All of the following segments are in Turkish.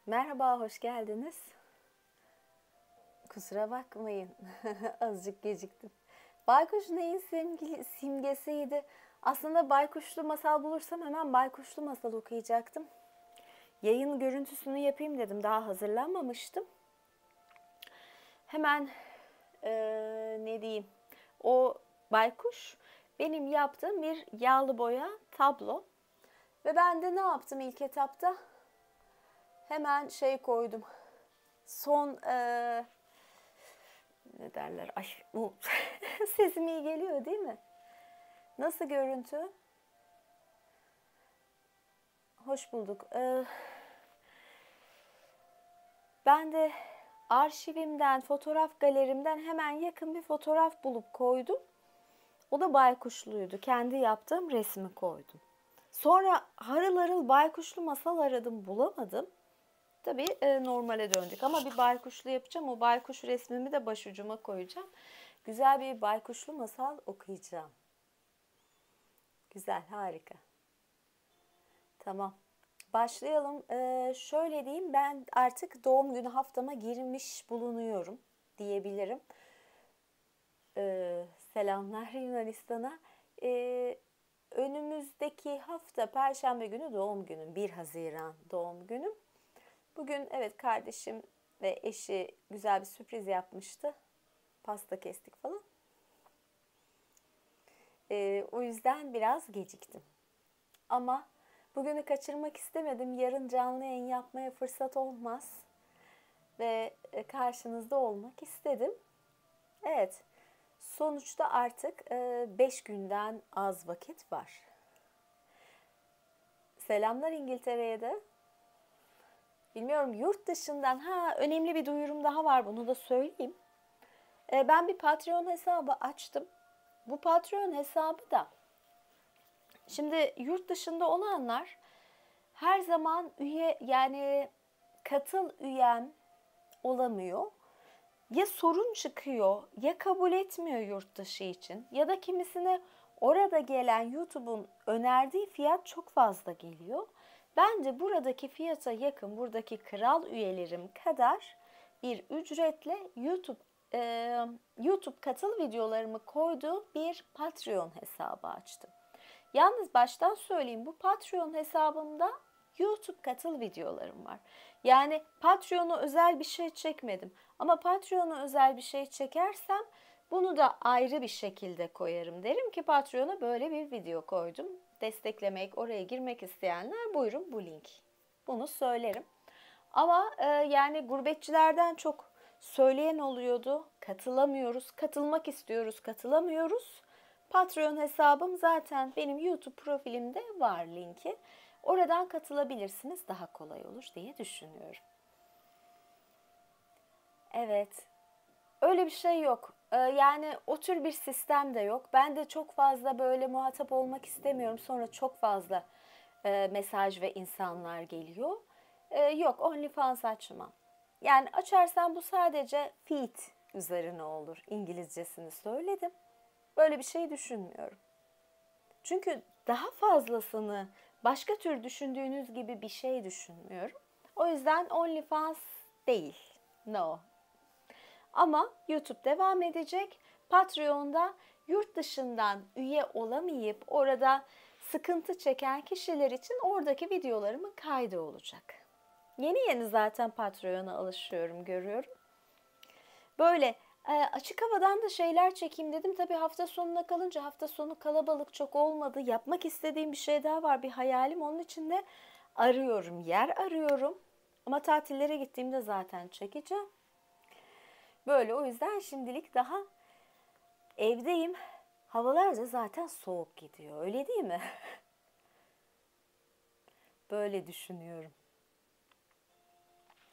Merhaba, hoş geldiniz. Kusura bakmayın, azıcık geciktim. Baykuş neyin simgesiydi? Aslında baykuşlu masal bulursam hemen baykuşlu masal okuyacaktım. Yayın görüntüsünü yapayım dedim, daha hazırlanmamıştım. Hemen ne diyeyim, o baykuş benim yaptığım bir yağlı boya tablo. Ve ben de ne yaptım ilk etapta? Hemen koydum. Son ne derler? Ay, sesim iyi geliyor değil mi? Nasıl görüntü? Hoş bulduk. Ben de arşivimden, fotoğraf galerimden hemen yakın bir fotoğraf bulup koydum. O da baykuşluydu. Kendi yaptığım resmi koydum. Sonra harıl harıl baykuşlu masal aradım, bulamadım. Tabii normale döndük ama bir baykuşlu yapacağım. O baykuş resmimi de başucuma koyacağım. Güzel bir baykuşlu masal okuyacağım. Güzel, harika. Tamam. Başlayalım. Şöyle diyeyim, ben artık doğum günü haftama girmiş bulunuyorum diyebilirim. Selamlar Yunanistan'a. Önümüzdeki hafta Perşembe günü doğum günüm. 1 Haziran doğum günüm. Bugün evet kardeşim ve eşi güzel bir sürpriz yapmıştı. Pasta kestik falan. O yüzden biraz geciktim. Ama bugünü kaçırmak istemedim. Yarın canlı yayın yapmaya fırsat olmaz. Ve karşınızda olmak istedim. Evet, sonuçta artık 5 günden az vakit var. Selamlar İngiltere'ye de. Bilmiyorum, yurt dışından önemli bir duyurum daha var, bunu da söyleyeyim. Ben bir Patreon hesabı açtım. Bu Patreon hesabı da şimdi yurt dışında olanlar her zaman üye, yani katıl üyem olamıyor. Ya sorun çıkıyor, ya kabul etmiyor yurt dışı için, ya da kimisine orada gelen YouTube'un önerdiği fiyat çok fazla geliyor. Bence buradaki fiyata yakın, buradaki kral üyelerim kadar bir ücretle YouTube katıl videolarımı koyduğum bir Patreon hesabı açtım. Yalnız baştan söyleyeyim, bu Patreon hesabımda YouTube katıl videolarım var. Yani Patreon'a özel bir şey çekmedim. Ama Patreon'a özel bir şey çekersem bunu da ayrı bir şekilde koyarım. Derim ki Patreon'a böyle bir video koydum. Desteklemek, oraya girmek isteyenler buyurun bu link. Bunu söylerim. Ama yani gurbetçilerden çok söyleyen oluyordu. Katılamıyoruz, katılmak istiyoruz, katılamıyoruz. Patreon hesabım zaten benim YouTube profilimde var linki. Oradan katılabilirsiniz, daha kolay olur diye düşünüyorum. Evet, öyle bir şey yok. Yani o tür bir sistem de yok. Ben de çok fazla böyle muhatap olmak istemiyorum. Sonra çok fazla mesaj ve insanlar geliyor. Yok, OnlyFans açmam. Yani açarsam bu sadece feed üzerine olur. İngilizcesini söyledim. Böyle bir şey düşünmüyorum. Çünkü daha fazlasını başka tür düşündüğünüz gibi bir şey düşünmüyorum. O yüzden OnlyFans değil. No. Ama YouTube devam edecek. Patreon'da yurt dışından üye olamayıp orada sıkıntı çeken kişiler için oradaki videolarımın kaydı olacak. Yeni yeni zaten Patreon'a alışıyorum, görüyorum. Böyle açık havadan da şeyler çekeyim dedim. Tabii hafta sonuna kalınca, hafta sonu kalabalık çok olmadı. Yapmak istediğim bir şey daha var, bir hayalim. Onun için de arıyorum, yer arıyorum. Ama tatillere gittiğimde zaten çekeceğim. Böyle, o yüzden şimdilik daha evdeyim. Havalar da zaten soğuk gidiyor. Öyle değil mi? Böyle düşünüyorum.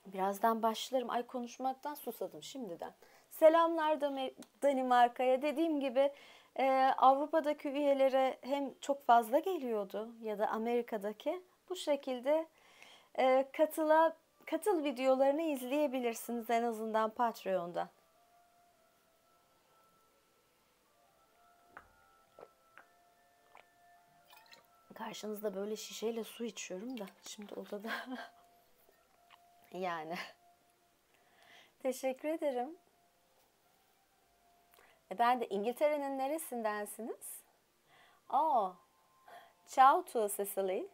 Birazdan başlarım. Ay, konuşmaktan susadım şimdiden. Selamlar Danimarka'ya. Dediğim gibi Avrupa'daki üyelere hem çok fazla geliyordu ya da Amerika'daki. Bu şekilde katıl videolarını izleyebilirsiniz en azından Patreon'da. Karşınızda böyle şişeyle su içiyorum da şimdi odada Yani teşekkür ederim. Ben de İngiltere'nin neresindensiniz? Oh, ciao to Cecily.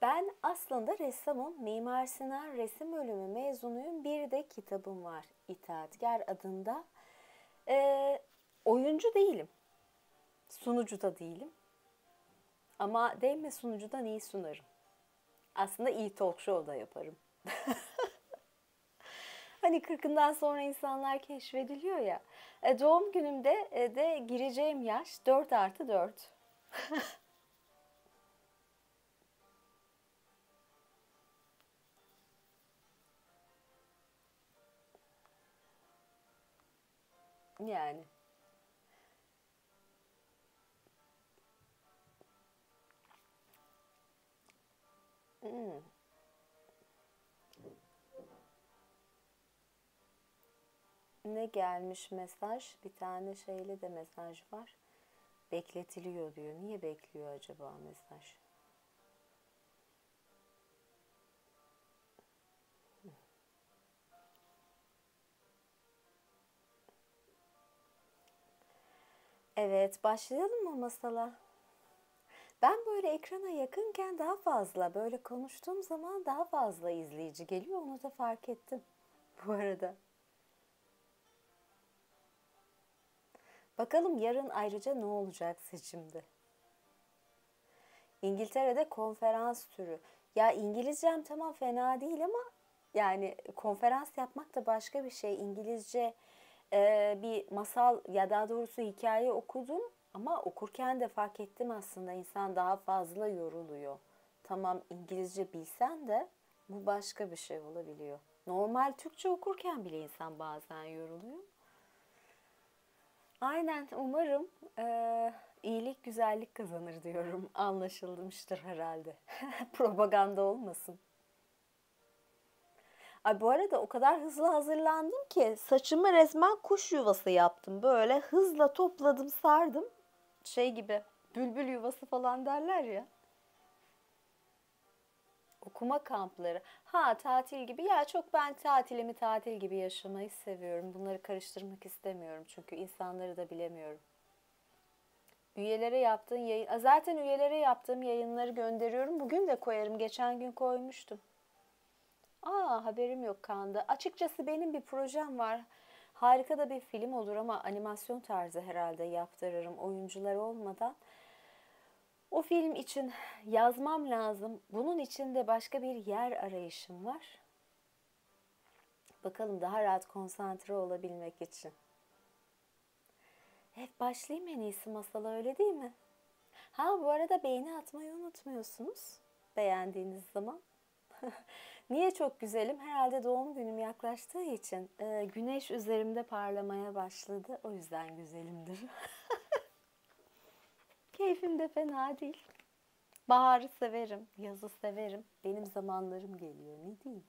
Ben aslında ressamım. Mimar Sinan Resim Bölümü mezunuyum. Bir de kitabım var. İtaatkar adında. Ee, Oyuncu değilim. Sunucu da değilim. Ama değme sunucudan iyi sunarım. Aslında iyi talk show da yaparım. Hani 40'ından sonra insanlar keşfediliyor ya. Doğum günümde de gireceğim yaş 4+4. Yani. Hmm. Ne gelmiş mesaj? Bir tane şeyle de mesaj var. Bekletiliyor diyor. Niye bekliyor acaba mesaj? Evet, başlayalım mı masala? Ben böyle ekrana yakınken daha fazla, böyle konuştuğum zaman daha fazla izleyici geliyor. Onu da fark ettim bu arada. Bakalım yarın ayrıca ne olacak seçimde? İngiltere'de konferans türü. Ya İngilizcem tamam fena değil ama yani konferans yapmak da başka bir şey. İngilizce bir masal ya daha doğrusu hikaye okudum ama okurken de fark ettim aslında insan daha fazla yoruluyor. Tamam İngilizce bilsen de bu başka bir şey olabiliyor. Normal Türkçe okurken bile insan bazen yoruluyor. Aynen umarım iyilik güzellik kazanır diyorum. Anlaşılmıştır herhalde. Propaganda olmasın. Ay bu arada o kadar hızlı hazırlandım ki saçımı resmen kuş yuvası yaptım. Böyle hızla topladım, sardım. Şey gibi bülbül yuvası falan derler ya. Okuma kampları. Ha tatil gibi. Ya çok ben tatilimi tatil gibi yaşamayı seviyorum. Bunları karıştırmak istemiyorum çünkü insanları da bilemiyorum. Üyelere yaptığın yayın... Zaten üyelere yaptığım yayınları gönderiyorum. Bugün de koyarım. Geçen gün koymuştum. Aa haberim yok Kanda. Açıkçası benim bir projem var. Harika da bir film olur ama animasyon tarzı herhalde yaptırırım oyuncular olmadan. O film için yazmam lazım. Bunun için de başka bir yer arayışım var. Bakalım daha rahat konsantre olabilmek için. Hep başlayayım en iyisi masala öyle değil mi? Ha bu arada beğeni atmayı unutmuyorsunuz. Beğendiğiniz zaman. Niye çok güzelim? Herhalde doğum günüm yaklaştığı için güneş üzerimde parlamaya başladı. O yüzden güzelimdir. Keyfim de fena değil. Baharı severim, yazı severim. Benim zamanlarım geliyor ne diyeyim.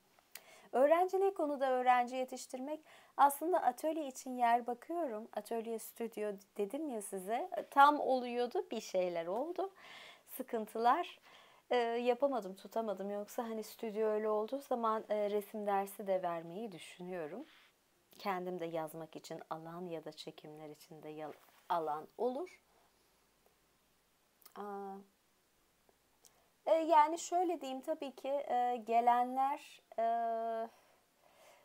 Öğrenci ne konuda öğrenci yetiştirmek? Aslında atölye için yer bakıyorum. Atölye stüdyo dedim ya size. Tam oluyordu bir şeyler oldu. Sıkıntılar. Yapamadım, tutamadım. Yoksa hani stüdyo öyle olduğu zaman resim dersi de vermeyi düşünüyorum. Kendim de yazmak için alan ya da çekimler için de alan olur. Aa, yani şöyle diyeyim tabii ki gelenler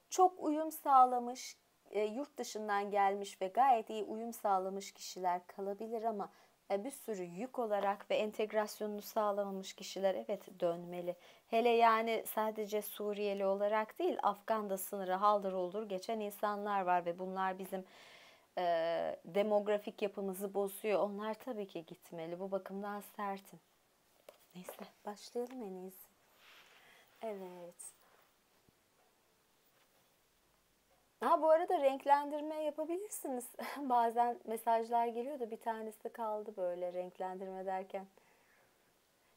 çok uyum sağlamış, yurt dışından gelmiş ve gayet iyi uyum sağlamış kişiler kalabilir ama bir sürü yük olarak ve entegrasyonunu sağlamamış kişiler evet dönmeli. Hele yani sadece Suriyeli olarak değil, Afgan'da sınırı haldır olur geçen insanlar var ve bunlar bizim demografik yapımızı bozuyor. Onlar tabii ki gitmeli. Bu bakımdan sertim. Neyse başlayalım en iyisi. Evet. Ha bu arada renklendirme yapabilirsiniz. Bazen mesajlar geliyor da bir tanesi kaldı böyle renklendirme derken.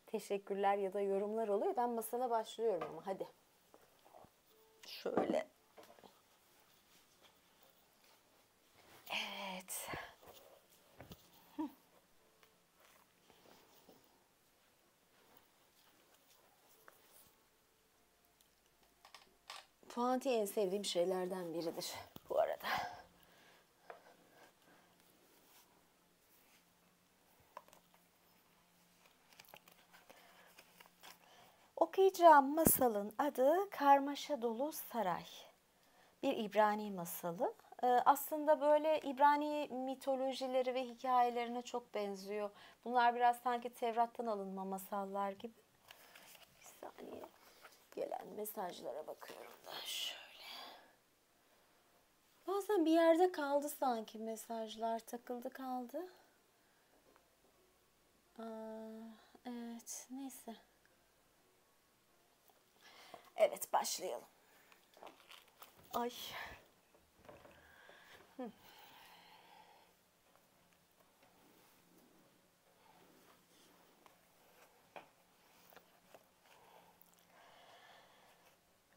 Teşekkürler ya da yorumlar oluyor. Ben masala başlıyorum ama hadi. Şöyle. Evet. Puanti en sevdiğim şeylerden biridir bu arada. Okuyacağım masalın adı Karmaşa Dolu Saray. Bir İbrani masalı. Aslında böyle İbrani mitolojileri ve hikayelerine çok benziyor. Bunlar biraz sanki Tevrat'tan alınma masallar gibi. Bir saniye. Gelen mesajlara bakıyorum da şöyle. Bazen bir yerde kaldı sanki mesajlar. Takıldı kaldı. Evet, neyse. Evet, başlayalım. Ay.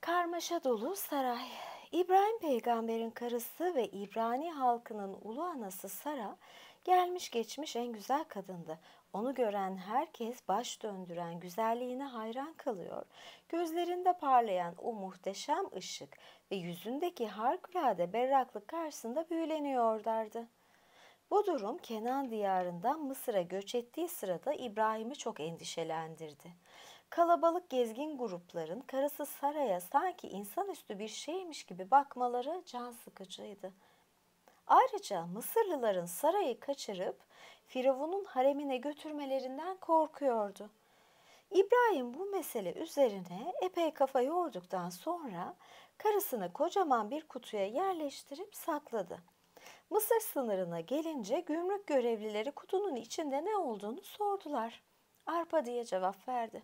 Karmaşa dolu saray. İbrahim peygamberin karısı ve İbrani halkının ulu anası Sara gelmiş geçmiş en güzel kadındı. Onu gören herkes baş döndüren güzelliğine hayran kalıyor. Gözlerinde parlayan o muhteşem ışık ve yüzündeki harikulade berraklık karşısında büyüleniyorlardı. Bu durum Kenan diyarından Mısır'a göç ettiği sırada İbrahim'i çok endişelendirdi. Kalabalık gezgin grupların karısı Sara'ya sanki insanüstü bir şeymiş gibi bakmaları can sıkıcıydı. Ayrıca Mısırlıların Sara'yı kaçırıp Firavun'un haremine götürmelerinden korkuyordu. İbrahim bu mesele üzerine epey kafa yorduktan sonra karısını kocaman bir kutuya yerleştirip sakladı. Mısır sınırına gelince gümrük görevlileri kutunun içinde ne olduğunu sordular. Arpa diye cevap verdi.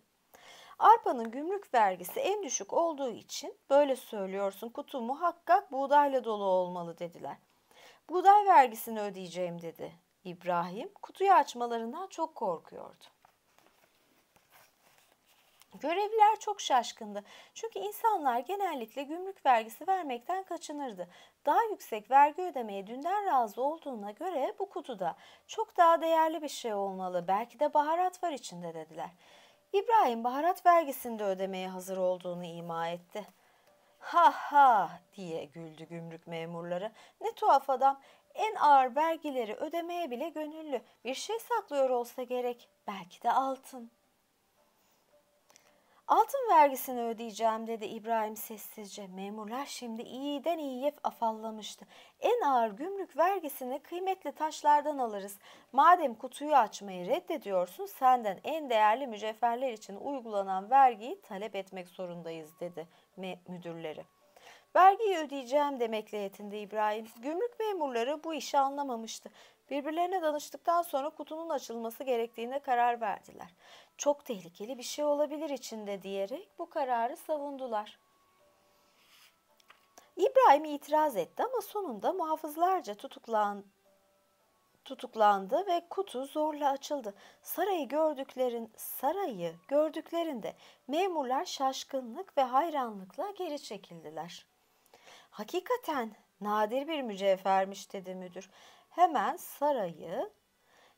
Arpanın gümrük vergisi en düşük olduğu için böyle söylüyorsun, kutu muhakkak buğdayla dolu olmalı dediler. Buğday vergisini ödeyeceğim dedi. İbrahim kutuyu açmalarından çok korkuyordu. Görevliler çok şaşkındı. Çünkü insanlar genellikle gümrük vergisi vermekten kaçınırdı. Daha yüksek vergi ödemeye dünden razı olduğuna göre bu kutuda çok daha değerli bir şey olmalı. Belki de baharat var içinde dediler. İbrahim baharat vergisini de ödemeye hazır olduğunu ima etti. Ha ha diye güldü gümrük memurları. Ne tuhaf adam. En ağır vergileri ödemeye bile gönüllü. Bir şey saklıyor olsa gerek. Belki de altın. Altın vergisini ödeyeceğim dedi İbrahim sessizce. Memurlar şimdi iyiden iyiye afallamıştı. En ağır gümrük vergisini kıymetli taşlardan alırız. Madem kutuyu açmayı reddediyorsun senden en değerli mücevherler için uygulanan vergiyi talep etmek zorundayız dedi müdürleri. Vergiyi ödeyeceğim demekle yetindi İbrahim. Gümrük memurları bu işi anlamamıştı. Birbirlerine danıştıktan sonra kutunun açılması gerektiğine karar verdiler. Çok tehlikeli bir şey olabilir içinde diyerek bu kararı savundular. İbrahim itiraz etti ama sonunda muhafızlarca tutuklandı ve kutu zorla açıldı. Sarayı gördüklerinde memurlar şaşkınlık ve hayranlıkla geri çekildiler. Hakikaten nadir bir mücevhermiş dedi müdür. Hemen sarayı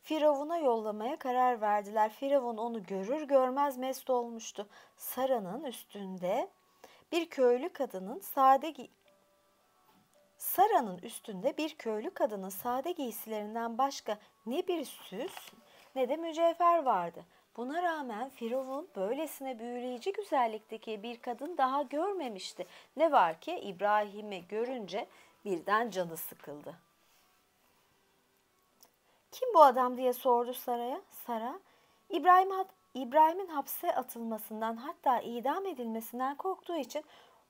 Firavun'a yollamaya karar verdiler. Firavun onu görür görmez mest olmuştu. Sara'nın üstünde bir köylü kadının sade giysilerinden başka ne bir süs ne de mücevher vardı. Buna rağmen Firavun böylesine büyüleyici güzellikteki bir kadın daha görmemişti. Ne var ki İbrahim'i görünce birden canı sıkıldı. Kim bu adam diye sordu Sara'ya. Sara, İbrahim'in hapse atılmasından hatta idam edilmesinden korktuğu için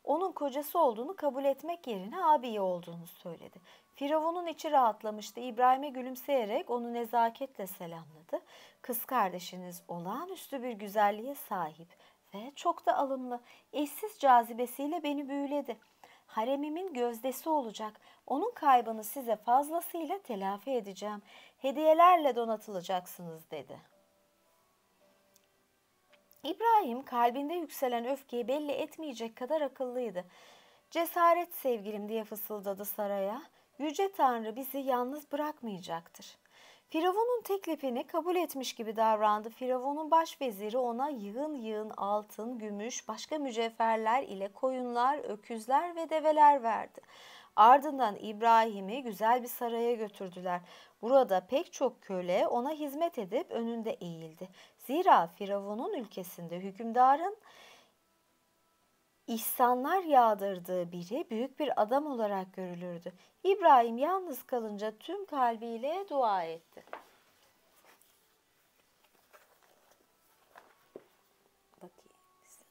onun kocası olduğunu kabul etmek yerine abiyi olduğunu söyledi. Firavun'un içi rahatlamıştı. İbrahim'e gülümseyerek onu nezaketle selamladı. Kız kardeşiniz olağanüstü bir güzelliğe sahip ve çok da alımlı. Eşsiz cazibesiyle beni büyüledi. Haremimin gözdesi olacak. Onun kaybını size fazlasıyla telafi edeceğim. Hediyelerle donatılacaksınız dedi. İbrahim kalbinde yükselen öfkeyi belli etmeyecek kadar akıllıydı. Cesaret sevgilim diye fısıldadı Saraya. Yüce Tanrı bizi yalnız bırakmayacaktır. Firavun'un teklifini kabul etmiş gibi davrandı. Firavun'un başveziri ona yığın yığın altın, gümüş, başka mücevherler ile koyunlar, öküzler ve develer verdi. Ardından İbrahim'i güzel bir saraya götürdüler. Burada pek çok köle ona hizmet edip önünde eğildi. Zira Firavun'un ülkesinde hükümdarın ihsanlar yağdırdığı biri büyük bir adam olarak görülürdü. İbrahim yalnız kalınca tüm kalbiyle dua etti. Bakayım size.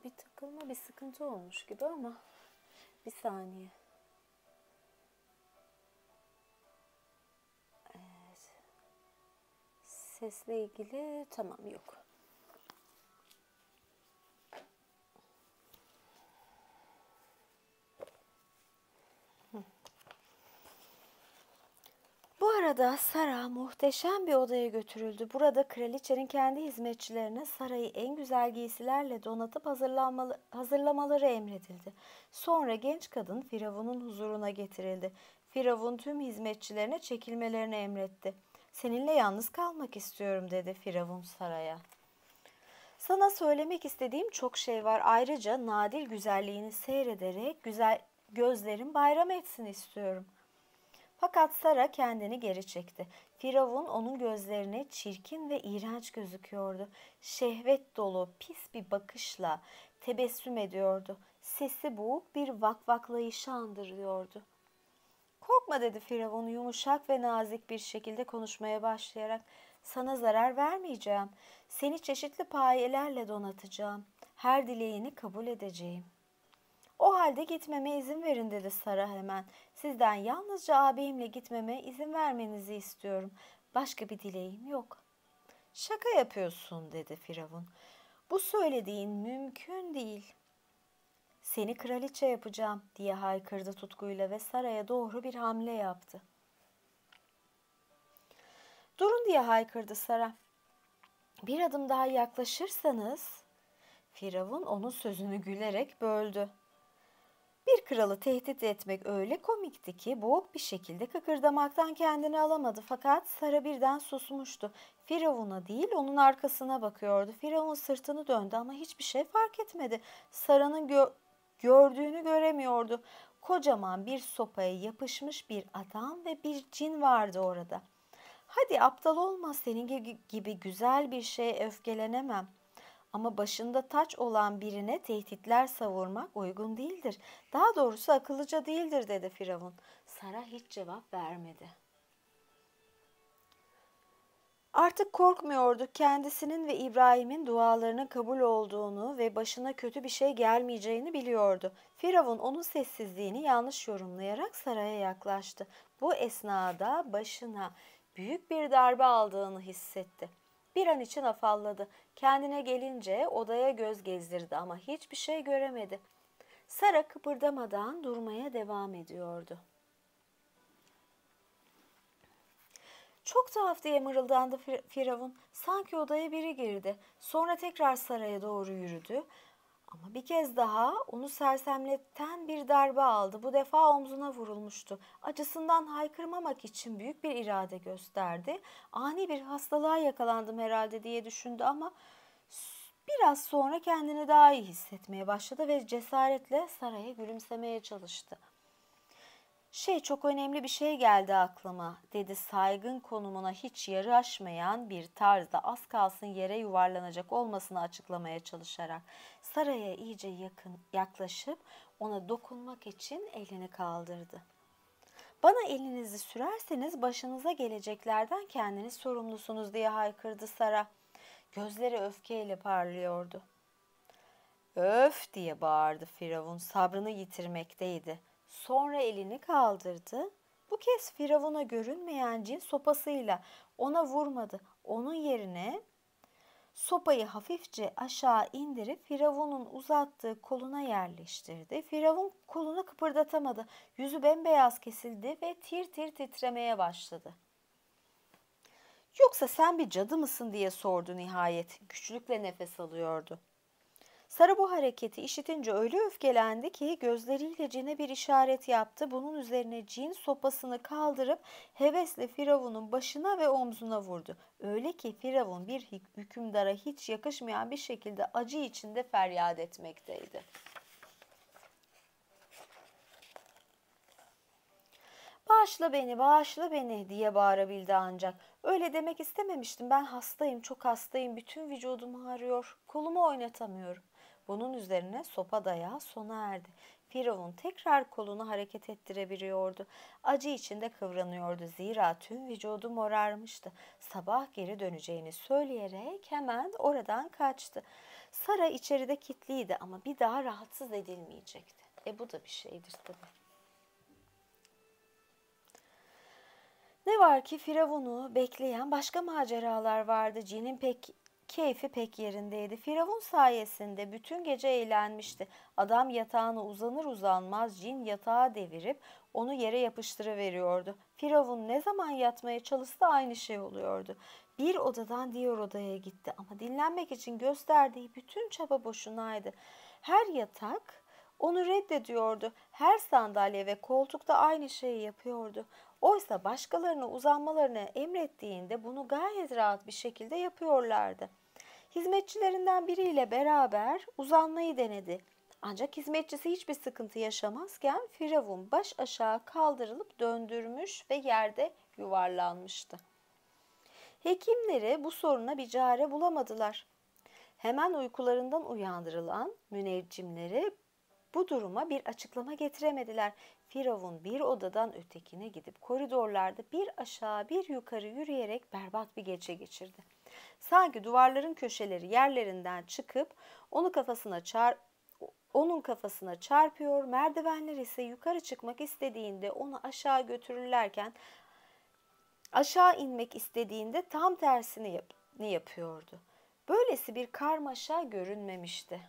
Bir takılma, bir sıkıntı olmuş gibi ama bir saniye. Evet. Sesle ilgili tamam, yok. Bu arada Sara muhteşem bir odaya götürüldü. Burada kraliçenin kendi hizmetçilerine sarayı en güzel giysilerle donatıp hazırlamaları emredildi. Sonra genç kadın Firavun'un huzuruna getirildi. Firavun tüm hizmetçilerine çekilmelerini emretti. "Seninle yalnız kalmak istiyorum," dedi Firavun Sara'ya. "Sana söylemek istediğim çok şey var. Ayrıca nadir güzelliğini seyrederek gözlerim bayram etsin istiyorum." Fakat Sara kendini geri çekti. Firavun onun gözlerine çirkin ve iğrenç gözüküyordu. Şehvet dolu pis bir bakışla tebessüm ediyordu. Sesi boğuk bir vakvaklayışı andırıyordu. "Korkma," dedi Firavun yumuşak ve nazik bir şekilde konuşmaya başlayarak. "Sana zarar vermeyeceğim. Seni çeşitli payelerle donatacağım. Her dileğini kabul edeceğim." "O halde gitmeme izin verin," dedi Sara hemen. "Sizden yalnızca ağabeyimle gitmeme izin vermenizi istiyorum. Başka bir dileğim yok." "Şaka yapıyorsun," dedi Firavun. "Bu söylediğin mümkün değil." "Seni kraliçe yapacağım," diye haykırdı tutkuyla ve saraya doğru bir hamle yaptı. "Durun," diye haykırdı Sara. "Bir adım daha yaklaşırsanız..." Firavun onun sözünü gülerek böldü. Bir kralı tehdit etmek öyle komikti ki boğuk bir şekilde kıkırdamaktan kendini alamadı. Fakat Sara birden susmuştu. Firavun'a değil onun arkasına bakıyordu. Firavun sırtını döndü ama hiçbir şey fark etmedi. Sara'nın gördüğünü göremiyordu. Kocaman bir sopaya yapışmış bir adam ve bir cin vardı orada. "Hadi aptal olma, senin gibi güzel bir şeye öfkelenemem. Ama başında taç olan birine tehditler savurmak uygun değildir. Daha doğrusu akıllıca değildir," dedi Firavun. Sara hiç cevap vermedi. Artık korkmuyordu. Kendisinin ve İbrahim'in dualarının kabul olduğunu ve başına kötü bir şey gelmeyeceğini biliyordu. Firavun onun sessizliğini yanlış yorumlayarak saraya yaklaştı. Bu esnada başına büyük bir darbe aldığını hissetti. Bir an için afalladı. Kendine gelince odaya göz gezdirdi ama hiçbir şey göremedi. Sara kıpırdamadan durmaya devam ediyordu. "Çok tuhaf," diye mırıldandı Firavun. Sanki odaya biri girdi. Sonra tekrar saraya doğru yürüdü. Ama bir kez daha onu sersemleten bir darbe aldı. Bu defa omzuna vurulmuştu. Acısından haykırmamak için büyük bir irade gösterdi. "Ani bir hastalığa yakalandım herhalde," diye düşündü ama biraz sonra kendini daha iyi hissetmeye başladı ve cesaretle Sara'ya gülümsemeye çalıştı. Çok önemli bir şey geldi aklıma," dedi saygın konumuna hiç yaraşmayan bir tarzda az kalsın yere yuvarlanacak olmasını açıklamaya çalışarak. Saraya iyice yaklaşıp ona dokunmak için elini kaldırdı. "Bana elinizi sürerseniz başınıza geleceklerden kendiniz sorumlusunuz," diye haykırdı Sara. Gözleri öfkeyle parlıyordu. "Öf!" diye bağırdı Firavun, sabrını yitirmekteydi. Sonra elini kaldırdı. Bu kez Firavun'a görünmeyen cin sopasıyla ona vurmadı. Onun yerine sopayı hafifçe aşağı indirip Firavun'un uzattığı koluna yerleştirdi. Firavun kolunu kıpırdatamadı. Yüzü bembeyaz kesildi ve tir tir titremeye başladı. Yoksa sen bir cadı mısın diye sordu nihayet. Güçlükle nefes alıyordu. Sara bu hareketi işitince öyle öfkelendi ki gözleriyle cine bir işaret yaptı. Bunun üzerine cin sopasını kaldırıp hevesle Firavun'un başına ve omzuna vurdu. Öyle ki Firavun bir hükümdara hiç yakışmayan bir şekilde acı içinde feryat etmekteydi. "Bağışla beni, bağışla beni" diye bağırabildi ancak. "Öyle demek istememiştim. Ben hastayım, çok hastayım. Bütün vücudum ağrıyor. Kolumu oynatamıyorum." Bunun üzerine sopa dayağı sona erdi. Firavun tekrar kolunu hareket ettirebiliyordu. Acı içinde kıvranıyordu. Zira tüm vücudu morarmıştı. Sabah geri döneceğini söyleyerek hemen oradan kaçtı. Sara içeride kilitliydi ama bir daha rahatsız edilmeyecekti. Bu da bir şeydir tabii. Ne var ki Firavun'u bekleyen başka maceralar vardı. Cin'in keyfi pek yerindeydi. Firavun sayesinde bütün gece eğlenmişti. Adam yatağına uzanır uzanmaz cin yatağı devirip onu yere yapıştırıveriyordu. Firavun ne zaman yatmaya çalışsa aynı şey oluyordu. Bir odadan diğer odaya gitti ama dinlenmek için gösterdiği bütün çaba boşunaydı. Her yatak onu reddediyordu. Her sandalye ve koltukta aynı şeyi yapıyordu. Oysa başkalarına uzanmalarını emrettiğinde bunu gayet rahat bir şekilde yapıyorlardı. Hizmetçilerinden biriyle beraber uzanmayı denedi. Ancak hizmetçisi hiçbir sıkıntı yaşamazken Firavun baş aşağı kaldırılıp döndürmüş ve yerde yuvarlanmıştı. Hekimleri bu soruna bir çare bulamadılar. Hemen uykularından uyandırılan müneccimleri bu duruma bir açıklama getiremediler. Firavun bir odadan ötekine gidip koridorlarda bir aşağı bir yukarı yürüyerek berbat bir gece geçirdi. Sanki duvarların köşeleri yerlerinden çıkıp onun kafasına çarpıyor, merdivenler ise yukarı çıkmak istediğinde onu aşağı götürürlerken aşağı inmek istediğinde tam tersini yapıyordu. Böylesi bir karmaşa görünmemişti.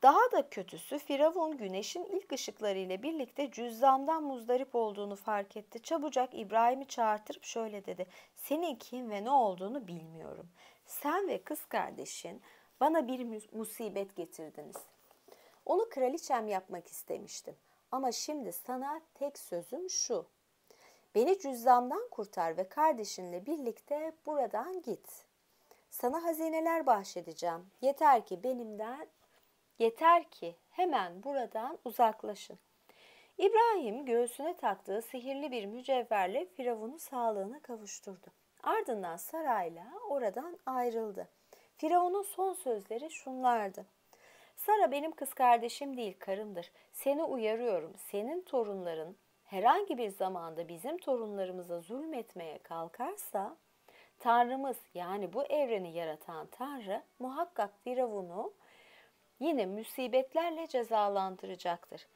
Daha da kötüsü Firavun güneşin ilk ışıklarıyla birlikte cüzzamdan muzdarip olduğunu fark etti. Çabucak İbrahim'i çağırtırıp şöyle dedi: "Senin kim ve ne olduğunu bilmiyorum. Sen ve kız kardeşin bana bir musibet getirdiniz. Onu kraliçem yapmak istemiştim. Ama şimdi sana tek sözüm şu: beni cüzzamdan kurtar ve kardeşinle birlikte buradan git. Sana hazineler bahşedeceğim. Yeter ki hemen buradan uzaklaşın." İbrahim göğsüne taktığı sihirli bir mücevherle Firavun'u sağlığına kavuşturdu. Ardından sarayla oradan ayrıldı. Firavun'un son sözleri şunlardı: "Sara benim kız kardeşim değil, karımdır. Seni uyarıyorum, senin torunların herhangi bir zamanda bizim torunlarımıza zulmetmeye kalkarsa, Tanrımız, yani bu evreni yaratan Tanrı muhakkak Firavun'u yine musibetlerle cezalandıracaktır."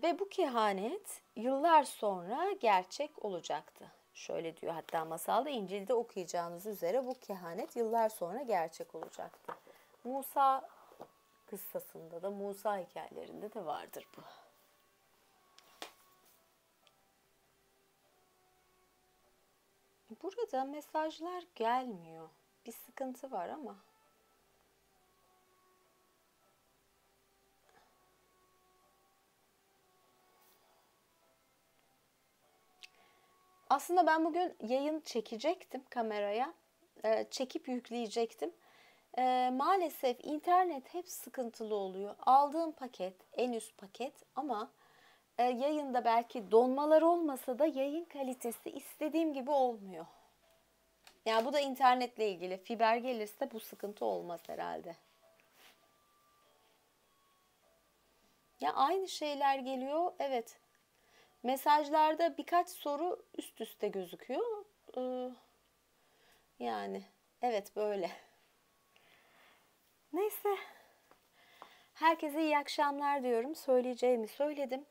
Ve bu kehanet yıllar sonra gerçek olacaktı. Şöyle diyor hatta masalda, İncil'de okuyacağınız üzere bu kehanet yıllar sonra gerçek olacaktı. Musa kıssasında da, Musa hikayelerinde de vardır bu. Burada mesajlar gelmiyor. Bir sıkıntı var ama. Aslında ben bugün yayın çekecektim kameraya. Çekip yükleyecektim. Maalesef internet hep sıkıntılı oluyor. Aldığım paket en üst paket ama yayında belki donmalar olmasa da yayın kalitesi istediğim gibi olmuyor. Yani bu da internetle ilgili. Fiber gelirse bu sıkıntı olmaz herhalde. Ya aynı şeyler geliyor. Evet. Mesajlarda birkaç soru üst üste gözüküyor. Yani evet böyle. Neyse. Herkese iyi akşamlar diyorum. Söyleyeceğimi söyledim.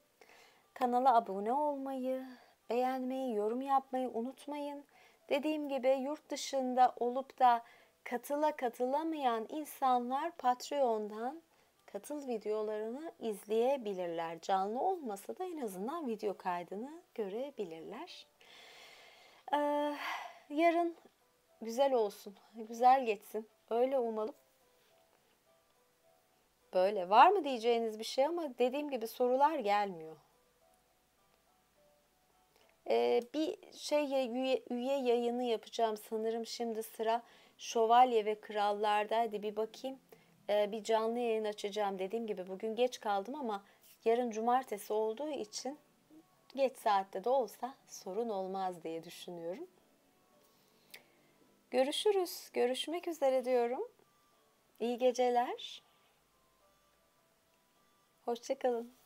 Kanala abone olmayı, beğenmeyi, yorum yapmayı unutmayın. Dediğim gibi yurt dışında olup da katılamayan insanlar Patreon'dan katıl videolarını izleyebilirler. Canlı olmasa da en azından video kaydını görebilirler. Yarın güzel olsun, güzel geçsin. Öyle umalım. Böyle var mı diyeceğiniz bir şey ama dediğim gibi sorular gelmiyor. Bir üye yayını yapacağım sanırım. Şimdi sıra Şövalye ve Krallardaydı. Bir bakayım. Bir canlı yayın açacağım. Dediğim gibi bugün geç kaldım ama yarın cumartesi olduğu için geç saatte de olsa sorun olmaz diye düşünüyorum. Görüşürüz. Görüşmek üzere diyorum. İyi geceler. Hoşça kalın.